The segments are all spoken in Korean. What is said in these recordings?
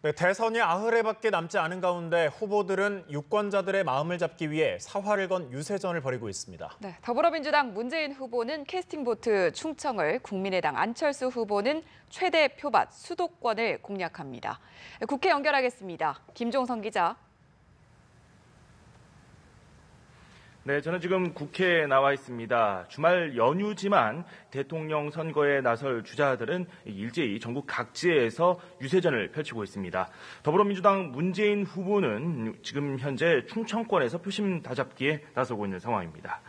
네, 대선이 90회밖에 남지 않은 가운데 후보들은 유권자들의 마음을 잡기 위해 사활을 건 유세전을 벌이고 있습니다. 네, 더불어민주당 문재인 후보는 캐스팅보트 충청을, 국민의당 안철수 후보는 최대 표밭 수도권을 공략합니다. 국회 연결하겠습니다. 김종성 기자. 네, 저는 지금 국회에 나와 있습니다. 주말 연휴지만 대통령 선거에 나설 주자들은 일제히 전국 각지에서 유세전을 펼치고 있습니다. 더불어민주당 문재인 후보는 지금 현재 충청권에서 표심 다잡기에 나서고 있는 상황입니다.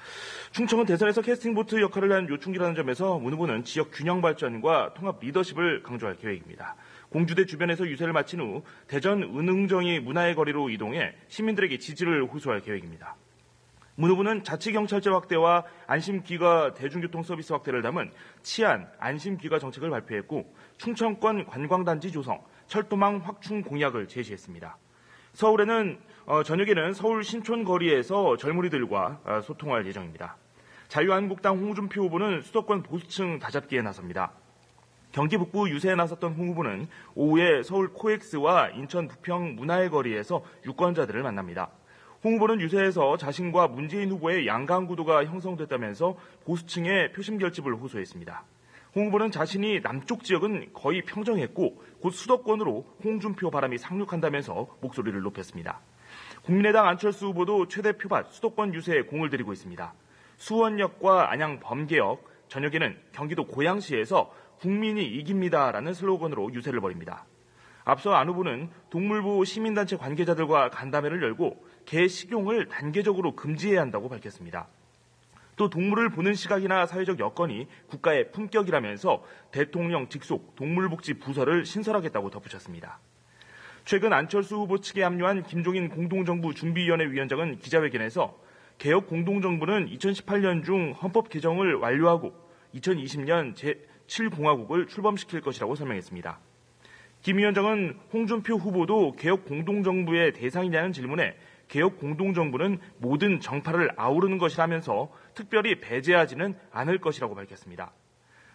충청은 대선에서 캐스팅보트 역할을 한 요충지라는 점에서 문 후보는 지역 균형 발전과 통합 리더십을 강조할 계획입니다. 공주대 주변에서 유세를 마친 후 대전 은흥정이 문화의 거리로 이동해 시민들에게 지지를 호소할 계획입니다. 문 후보는 자치경찰제 확대와 안심귀가 대중교통 서비스 확대를 담은 치안 안심귀가 정책을 발표했고 충청권 관광단지 조성, 철도망 확충 공약을 제시했습니다. 저녁에는 서울 신촌 거리에서 젊은이들과 소통할 예정입니다. 자유한국당 홍준표 후보는 수도권 보수층 다잡기에 나섭니다. 경기 북부 유세에 나섰던 홍 후보는 오후에 서울 코엑스와 인천 부평 문화의 거리에서 유권자들을 만납니다. 홍 후보는 유세에서 자신과 문재인 후보의 양강구도가 형성됐다면서 보수층의 표심 결집을 호소했습니다. 홍 후보는 자신이 남쪽 지역은 거의 평정했고 곧 수도권으로 홍준표 바람이 상륙한다면서 목소리를 높였습니다. 국민의당 안철수 후보도 최대 표밭 수도권 유세에 공을 들이고 있습니다. 수원역과 안양 범계역, 저녁에는 경기도 고양시에서 국민이 이깁니다라는 슬로건으로 유세를 벌입니다. 앞서 안 후보는 동물보호 시민단체 관계자들과 간담회를 열고 개 식용을 단계적으로 금지해야 한다고 밝혔습니다. 또 동물을 보는 시각이나 사회적 여건이 국가의 품격이라면서 대통령 직속 동물복지 부서를 신설하겠다고 덧붙였습니다. 최근 안철수 후보 측에 합류한 김종인 공동정부 준비위원회 위원장은 기자회견에서 개혁 공동정부는 2018년 중 헌법 개정을 완료하고 2020년 제7공화국을 출범시킬 것이라고 설명했습니다. 김 위원장은 홍준표 후보도 개혁 공동정부의 대상이냐는 질문에 개혁 공동정부는 모든 정파를 아우르는 것이라면서 특별히 배제하지는 않을 것이라고 밝혔습니다.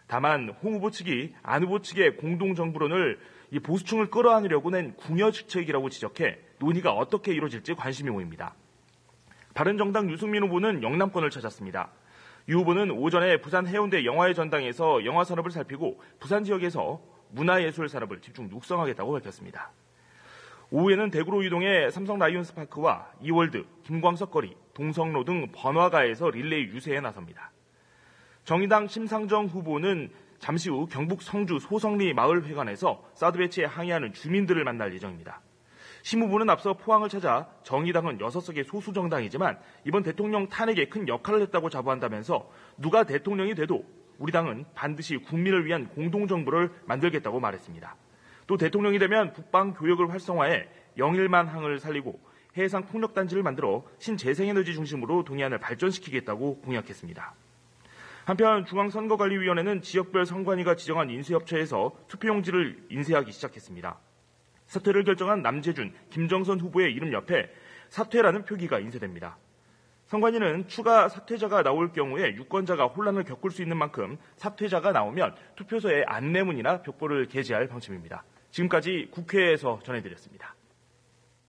다만 홍 후보 측이 안 후보 측의 공동정부론을 보수층을 끌어안으려고 낸 궁여지책이라고 지적해 논의가 어떻게 이루어질지 관심이 모입니다. 바른정당 유승민 후보는 영남권을 찾았습니다. 유 후보는 오전에 부산 해운대 영화의 전당에서 영화 산업을 살피고 부산 지역에서 문화예술 산업을 집중 육성하겠다고 밝혔습니다. 오후에는 대구로 이동해 삼성 라이온스파크와 이월드, 김광석 거리, 동성로 등 번화가에서 릴레이 유세에 나섭니다. 정의당 심상정 후보는 잠시 후 경북 성주 소성리 마을회관에서 사드 배치에 항의하는 주민들을 만날 예정입니다. 심 후보는 앞서 포항을 찾아 정의당은 6석의 소수 정당이지만 이번 대통령 탄핵에 큰 역할을 했다고 자부한다면서 누가 대통령이 돼도 우리 당은 반드시 국민을 위한 공동정부를 만들겠다고 말했습니다. 또 대통령이 되면 북방 교역을 활성화해 영일만항을 살리고 해상 풍력단지를 만들어 신재생에너지 중심으로 동해안을 발전시키겠다고 공약했습니다. 한편 중앙선거관리위원회는 지역별 선관위가 지정한 인쇄업체에서 투표용지를 인쇄하기 시작했습니다. 사퇴를 결정한 남재준, 김정선 후보의 이름 옆에 사퇴라는 표기가 인쇄됩니다. 선관위는 추가 사퇴자가 나올 경우에 유권자가 혼란을 겪을 수 있는 만큼 사퇴자가 나오면 투표소에 안내문이나 벽보를 게재할 방침입니다. 지금까지 국회에서 전해드렸습니다.